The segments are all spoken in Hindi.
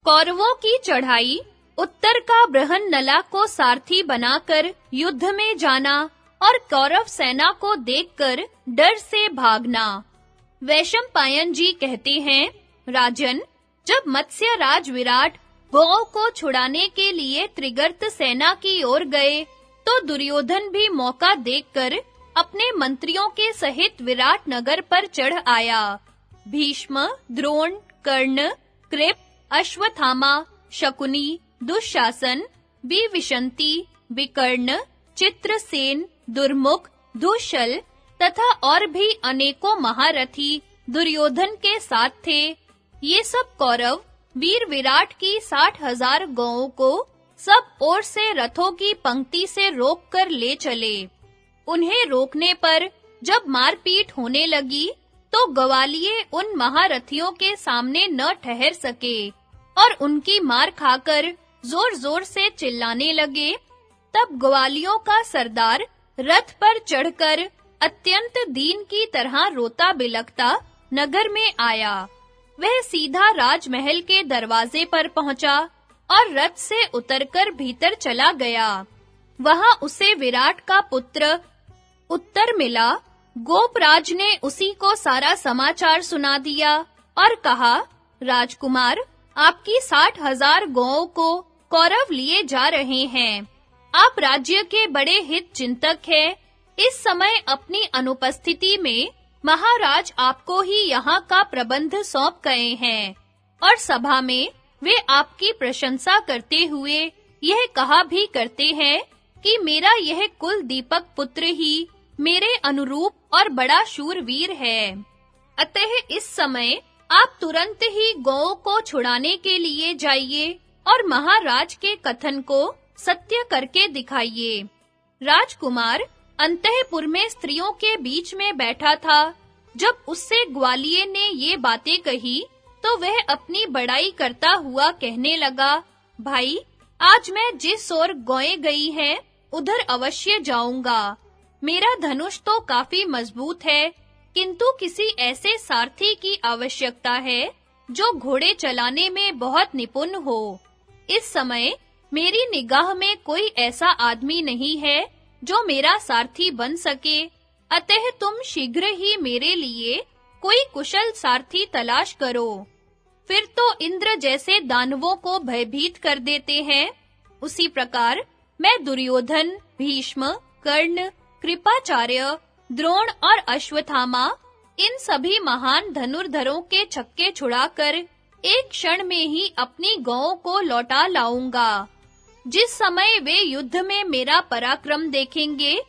कौरवों की चढ़ाई, उत्तर का बृहन्नला को सारथी बनाकर युद्ध में जाना और कौरव सेना को देखकर डर से भागना। वैशंपायन जी कहते हैं, राजन, जब मत्स्य राज विराट गौओं को छुड़ाने के लिए त्रिगर्त सेना की ओर गए, तो दुर्योधन भी मौका देखकर अपने मंत्रियों के सहित विराट नगर पर चढ़ आया। भीष्म, द्रोण, कर्ण, कृप, अश्वत्थामा, शकुनी, दुःशासन, विविशंति, विकर्ण, चित्रसेन, दुर्मुख, दुःशल तथा और भी अनेकों महारथी दुर्योधन के साथ थे। ये सब कौरव वीर विराट की 60,000 गौओं को सब ओर से रथों की पंक्ति से रोककर ले चले। उन्हें रोकने पर जब मारपीट होने लगी, तो ग्वालिये उन महारथियों के सामने न ठहर सके और उनकी मार खाकर जोर-जोर से चिल्लाने लगे। तब ग्वालियों का सरदार रथ पर चढ़कर अत्यंत दीन की तरह रोता बिलखता नगर में आया। वह सीधा राजमहल के दरवाजे पर पहुंचा और रथ से उतरकर भीतर चला गया। वहां उसे विराट का पुत्र उत्तर मिला। गोपराज ने उसी को सारा समाचार सुना दिया और कहा, राजकुमार, आपकी 60,000 गौओं को कौरव लिए जा रहे हैं। आप राज्य के बड़े हित चिंतक हैं। इस समय अपनी अनुपस्थिति में महाराज आपको ही यहाँ का प्रबंध सौंप गए हैं और सभा में वे आपकी प्रशंसा करते हुए यह कहा भी करते हैं कि मेरा यह कुल दीपक पुत्र ही मेरे अनुरूप और बड़ा शूरवीर है। अतः इस समय आप तुरंत ही गौओं को छुड़ाने के लिए जाइए और महाराज के कथन को सत्य करके दिखाइए। राजकुमार अंतःपुर में स्त्रियों के बीच में बैठा था। जब उससे ग्वालिये ने ये बातें कही, तो वह अपनी बड़ाई करता हुआ कहने लगा, भाई, आज मैं जिस ओर गौएं गई हैं, उधर अवश्य जाऊंगा। मेरा धनुष तो काफी मजबूत है, किंतु किसी ऐसे सारथी की आवश्यकता है जो घोड़े चलाने में बहुत निपुण हो। इस समय मेरी निगाह में कोई ऐसा आदमी नहीं है जो मेरा सारथी बन सके। अतः तुम शीघ्र ही मेरे लिए कोई कुशल सारथी तलाश करो। फिर तो इंद्र जैसे दानवों को भयभीत कर देते हैं, उसी प्रकार मैं दुर्योधन, भीष्म, कर्ण, कृपाचार्य, द्रोण और अश्वत्थामा, इन सभी महान धनुर्धरों के छक्के छुड़ाकर एक क्षण में ही अपनी गौओं को लौटा लाऊंगा। जिस समय वे युद्ध में मेरा पराक्रम देखेंगे,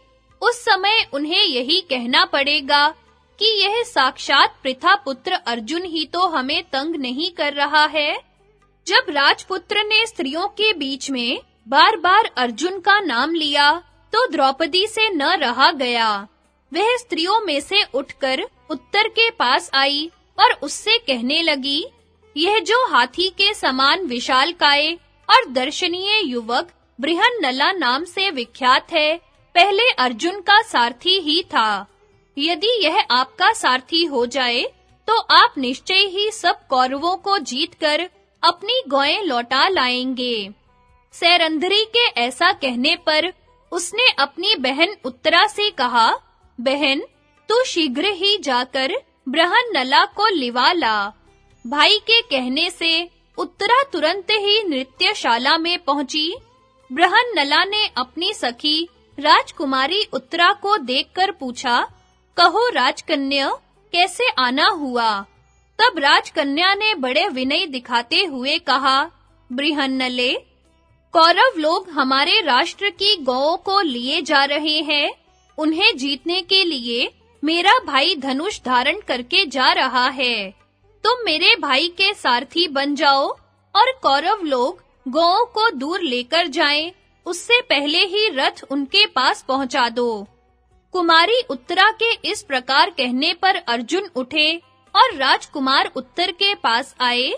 उस समय उन्हें यही कहना पड़ेगा कि यह साक्षात पृथा पुत्र अर्जुन ही तो हमें तंग नहीं कर रहा है। जब राजपुत्र ने स्त्रियों के बीच में बार-बार अर्जुन का नाम लिया, तो द्रौपदी से न रहा गया। वह स्त्रियों में से उठकर उत्तर के पास आई और उससे कहने लगी, यह जो हाथी के समान विशालकाय और दर्शनीय युवक बृहन्नला नाम से विख्यात है, पहले अर्जुन का सारथी ही था। यदि यह आपका सारथी हो जाए, तो आप निश्चय ही सब कौरवों को जीतकर अपनी गौएं लौटा लाएंगे। सैरंध्री के ऐसा कहने पर उसने अपनी बहन उत्तरा से कहा, बहन, तू शीघ्र ही जाकर बृहन्नला को लिवा ला। भाई के कहने से उत्तरा तुरंत ही नृत्यशाला में पहुंची। बृहन्नला ने अपनी सखी राजकुमारी उत्तरा को देखकर पूछा, कहो राजकन्या, कैसे आना हुआ? तब राजकन्या ने बड़े विनय दिखाते हुए कहा, बृहन्नले, कौरव लोग हमारे राष्ट्र की गौओं को लिए जा रहे हैं। उन्हें जीतने के लिए मेरा भाई धनुष धारण करके जा रहा है। तुम मेरे भाई के सारथी बन जाओ और कौरव लोग गौओं को दूर लेकर जाएं, उससे पहले ही रथ उनके पास पहुंचा दो। कुमारी उत्तरा के इस प्रकार कहने पर अर्जुन उठे और राजकुमार उत्तर के पास आए।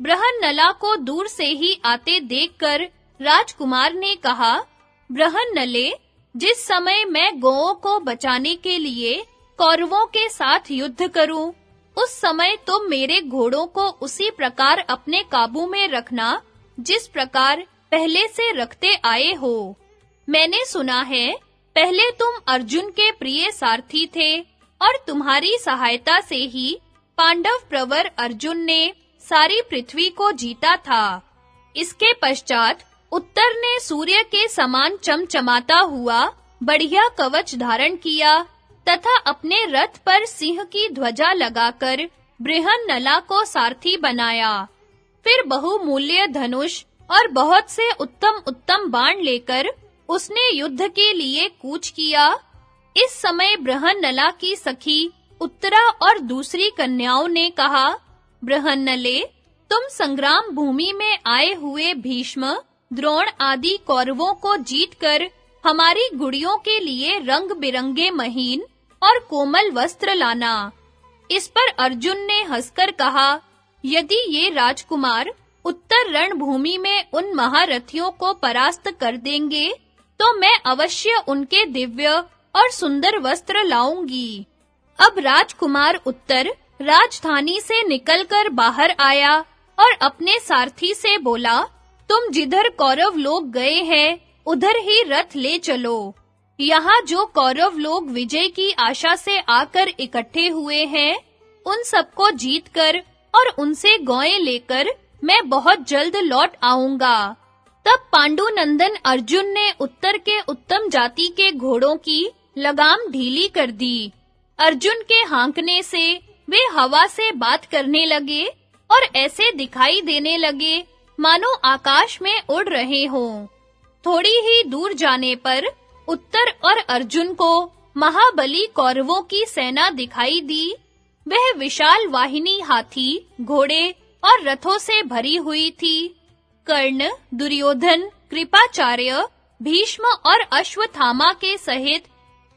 बृहन्नला को दूर से ही आते देखकर राजकुमार ने कहा, बृहन्नले, जिस समय मैं गौओं को बचाने के लिए कौरवों के साथ युद्ध करूं, उस समय तुम मेरे घोड़ों को उसी प्रकार अपने काबू में रखना जिस प्रकार पहले से रखते आए हो। मैंने सुना है पहले तुम अर्जुन के प्रिय सारथी थे और तुम्हारी सहायता से ही पांडव प्रवर अर्जुन ने सारी पृथ्वी को जीता था। इसके पश्चात उत्तर ने सूर्य के समान चमचमाता हुआ बढ़िया कवच धारण किया तथा अपने रथ पर सिंह की ध्वजा लगाकर बृहन्नला को सारथी बनाया। फिर बहुमूल्य धनुष और बहुत से उत्तम-उत्तम बाण लेकर उसने युद्ध के लिए कूच किया। इस समय बृहन्नला की सखी उत्तरा और दूसरी कन्याओं ने कहा, बृहन्नले, तुम संग्राम भूमि में आए हुए भीष्म, द्रोण आदि कौरवों को जीतकर हमारी गुड़ियों के लिए रंग-बिरंगे महीन और कोमल वस्त्र लाना। इस पर अर्जुन ने हंसकर कहा, यदि ये राजकुमार उत्तर रणभूमि में उन महारथियों को परास्त कर देंगे, तो मैं अवश्य उनके दिव्य और सुंदर वस्त्र लाऊंगी। अब राजकुमार उत्तर राजधानी से निकलकर बाहर आया और अपने सारथी से बोला, तुम जिधर कौरव लोग गए हैं, उधर ही रथ ले चलो। यहाँ जो कौरव लोग विजय की आशा से आकर इकट्ठे हुए हैं, उन सबको जीतकर और उनसे गौएं लेकर मैं बहुत जल्द लौट आऊंगा। तब पांडुनंदन अर्जुन ने उत्तर के उत्तम जाति के घोड़ों की लगाम ढीली कर दी। अर्जुन के हांकने से वे हवा से बात करने लगे और ऐसे दिखाई देने लगे मानो आकाश में उड़ रहे हों। थोड़ी ही दूर जाने पर उत्तर और अर्जुन को महाबली कौरवों की सेना दिखाई दी। वह विशाल वाहिनी हाथी, घोड़े और रथों से भरी हुई थी। कर्ण, दुर्योधन, कृपाचार्य, भीष्म और अश्वत्थामा के सहित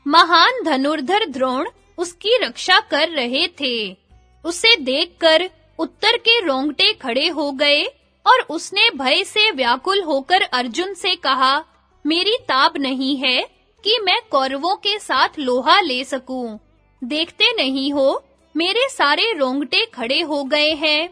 महान धनुर्धर द्रोण उसकी रक्षा कर रहे थे। उसे देखकर उत्तर के रोंगटे खड़े हो गए और उसने भय से व्याकुल होकर अर्जुन से कहा, मेरी ताब नहीं है कि मैं कौरवों के साथ लोहा ले सकूं। देखते नहीं हो, मेरे सारे रोंगटे खड़े हो गए हैं।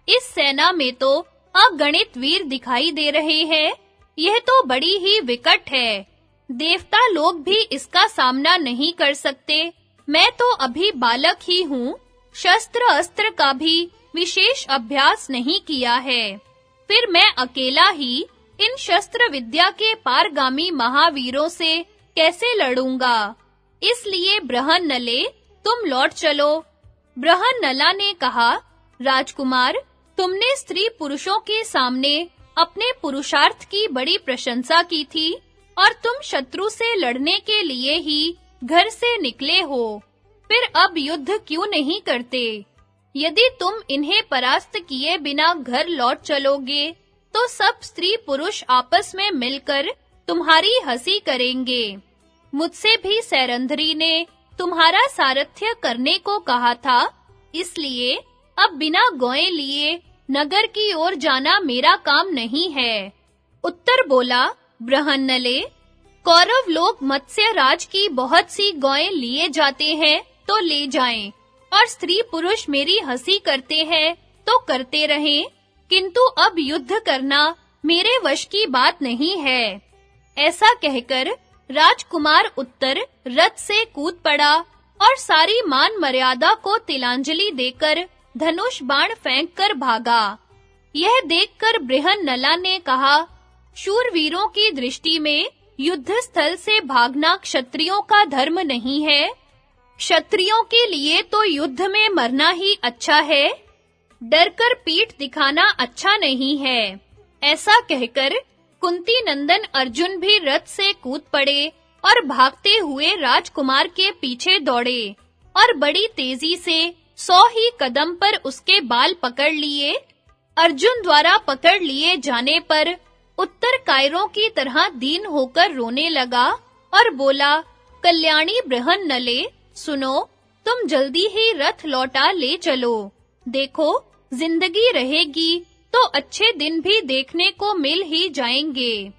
इस सेना में तो अगणित वीर दिखाई दे रहे हैं। यह तो बड़ी ही विकट है। देवता लोग भी इसका सामना नहीं कर सकते। मैं तो अभी बालक ही हूँ। शस्त्र अस्त्र का भी विशेष अभ्यास नहीं किया है। फिर मैं अकेला ही इन शस्त्र विद्या के पारगामी महावीरों से कैसे लड़ूंगा? इसलिए बृहन्नले, तुम लौट चलो। बृहन्नला ने कहा, राजकुमार, तुमने स्त्री पुरुषों के सामने अपने पुरुषार्थ की बड़ी प्रशंसा की थी और तुम शत्रु से लड़ने के लिए ही घर से निकले हो। फिर अब युद्ध क्यों नहीं करते? यदि तुम इन्हें परास्त किए बिना घर लौट चलोगे, तो सब स्त्री पुरुष आपस में मिलकर तुम्हारी हंसी करेंगे। मुझसे भी सैरंध्री ने तुम्हारा सारथ्य करने को कहा था, इसलिए अब बिना गौएं लिए नगर की ओर जाना मेरा काम नहीं है। उत्तर बोला, बृहन्नले, कौरव लोग मत्स्य राज की बहुत सी गौएं लिए जाते हैं तो ले जाएं, और स्त्री पुरुष मेरी हंसी करते हैं तो करते रहें, किंतु अब युद्ध करना मेरे वश की बात नहीं है। ऐसा कहकर राजकुमार उत्तर रथ से कूद पड़ा और सारी मान मर्यादा को तिलांजलि देकर धनुष बाण फेंककर भागा। यह देखकर बृहन्नला ने कहा, शूरवीरों की दृष्टि में युद्ध स्थल से भागना क्षत्रियों का धर्म नहीं है। क्षत्रियों के लिए तो युद्ध में मरना ही अच्छा है। डरकर पीठ दिखाना अच्छा नहीं है। ऐसा कहकर कुंती नंदन अर्जुन भी रथ से कूद पड़े और भागते हुए राजकुमार के पीछे दौड़े और बड़ी तेजी से 100 ही कदम पर उसके बाल पकड़ लिए। अर्जुन द्वारा पकड़ लिए जाने पर उत्तर कायरों की तरह दीन होकर रोने लगा और बोला, कल्याणी बृहन्नले, सुनो, तुम जल्दी ही रथ लौटा ले चलो। देखो, जिंदगी रहेगी तो अच्छे दिन भी देखने को मिल ही जाएंगे।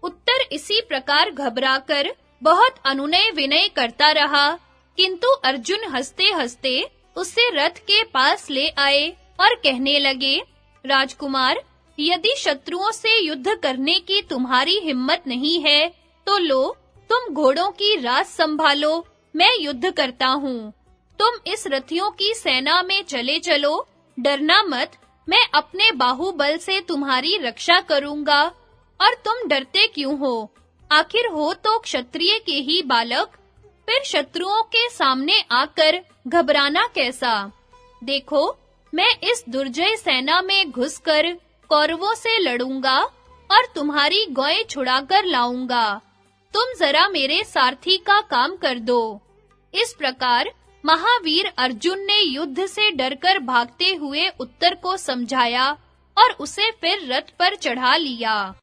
उत्तर इसी प्रकार घबराकर बहुत अनुनय विनय करता रहा, किंतु अर्जुन हंसते-हंसते उसे रथ के पास ले आए और कहने लगे, राजकुमार, यदि शत्रुओं से युद्ध करने की तुम्हारी हिम्मत नहीं है, तो लो, तुम घोड़ों की रास संभालो, मैं युद्ध करता हूँ। तुम इस रथियों की सेना में चले चलो, डरना मत, मैं अपने बाहुबल से तुम्हारी रक्षा करूंगा। और तुम डरते क्यों हो? आखिर हो तो क्षत्रिय के ही बालक, फिर शत्रुओं के सामने आकर घबराना कैसा? देखो, मैं इस दुर्जय सेना में घुसकर कौरवों से लड़ूंगा और तुम्हारी गौएं छुड़ाकर लाऊंगा। तुम जरा मेरे सारथी का काम कर दो। इस प्रकार महावीर अर्जुन ने युद्ध से डरकर भागते हुए उत्तर को समझाया और उसे फिर रथ पर चढ़ा लिया।